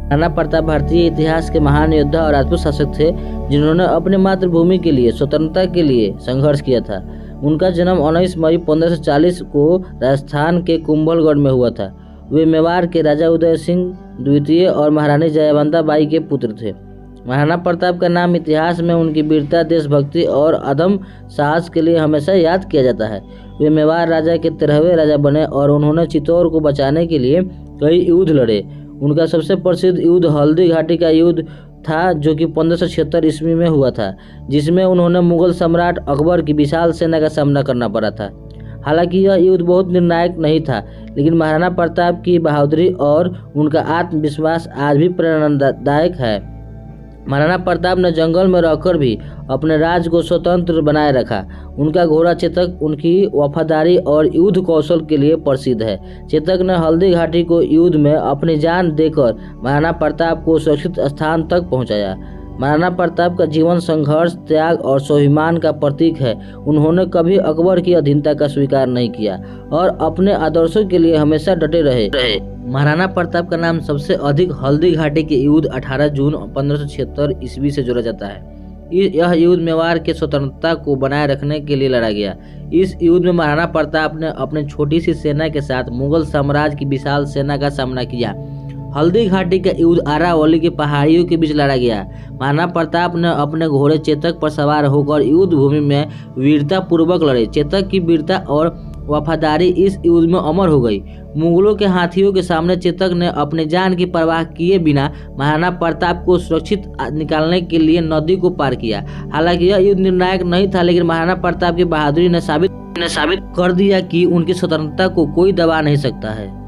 महाराणा प्रताप भारतीय इतिहास के महान योद्धा और राजपूत शासक थे जिन्होंने अपनी मातृभूमि के लिए स्वतंत्रता के लिए संघर्ष किया था। उनका जन्म 19 मई 1540 को राजस्थान के कुंभलगढ़ में हुआ था। वे मेवाड़ के राजा उदय सिंह द्वितीय और महारानी जयवंता बाई के पुत्र थे। महाराणा प्रताप का नाम इतिहास में उनकी वीरता, देशभक्ति और अदम्य साहस के लिए हमेशा याद किया जाता है। वे मेवाड़ राजा के 13वें राजा बने और उन्होंने चित्तौड़ को बचाने के लिए कई युद्ध लड़े। उनका सबसे प्रसिद्ध युद्ध हल्दी घाटी का युद्ध था, जो कि 1576 ईस्वी में हुआ था, जिसमें उन्होंने मुगल सम्राट अकबर की विशाल सेना का सामना करना पड़ा था। हालांकि यह युद्ध बहुत निर्णायक नहीं था, लेकिन महाराणा प्रताप की बहादुरी और उनका आत्मविश्वास आज भी प्रेरणादायक है। महाराणा प्रताप ने जंगल में रहकर भी अपने राज्य को स्वतंत्र बनाए रखा। उनका घोड़ा चेतक उनकी वफादारी और युद्ध कौशल के लिए प्रसिद्ध है। चेतक ने हल्दी घाटी को युद्ध में अपनी जान देकर महाराणा प्रताप को सुरक्षित स्थान तक पहुंचाया। महाराणा प्रताप का जीवन संघर्ष, त्याग और स्वाभिमान का प्रतीक है। उन्होंने कभी अकबर की अधीनता का स्वीकार नहीं किया और अपने आदर्शों के लिए हमेशा डटे रहे। महाराणा प्रताप का नाम सबसे अधिक हल्दी घाटी के युद्ध 18 जून 1576 ईस्वी से जोड़ा जाता है। यह युद्ध मेवाड़ के स्वतंत्रता को बनाए रखने के लिए लड़ा गया। इस युद्ध में महाराणा प्रताप ने अपनी छोटी सी सेना के साथ मुगल साम्राज्य की विशाल सेना का सामना किया। हल्दी घाटी का युद्ध अरावली की पहाड़ियों के बीच लड़ा गया। महाराणा प्रताप ने अपने घोड़े चेतक पर सवार होकर युद्ध भूमि में वीरता पूर्वक लड़े। चेतक की वीरता और वफादारी इस युद्ध में अमर हो गई। मुगलों के हाथियों के सामने चेतक ने अपने जान की परवाह किए बिना महाराणा प्रताप को सुरक्षित निकालने के लिए नदी को पार किया। हालांकि यह युद्ध निर्णायक नहीं था, लेकिन महाराणा प्रताप की बहादुरी ने साबित कर दिया कि उनकी स्वतंत्रता को कोई दबा नहीं सकता है।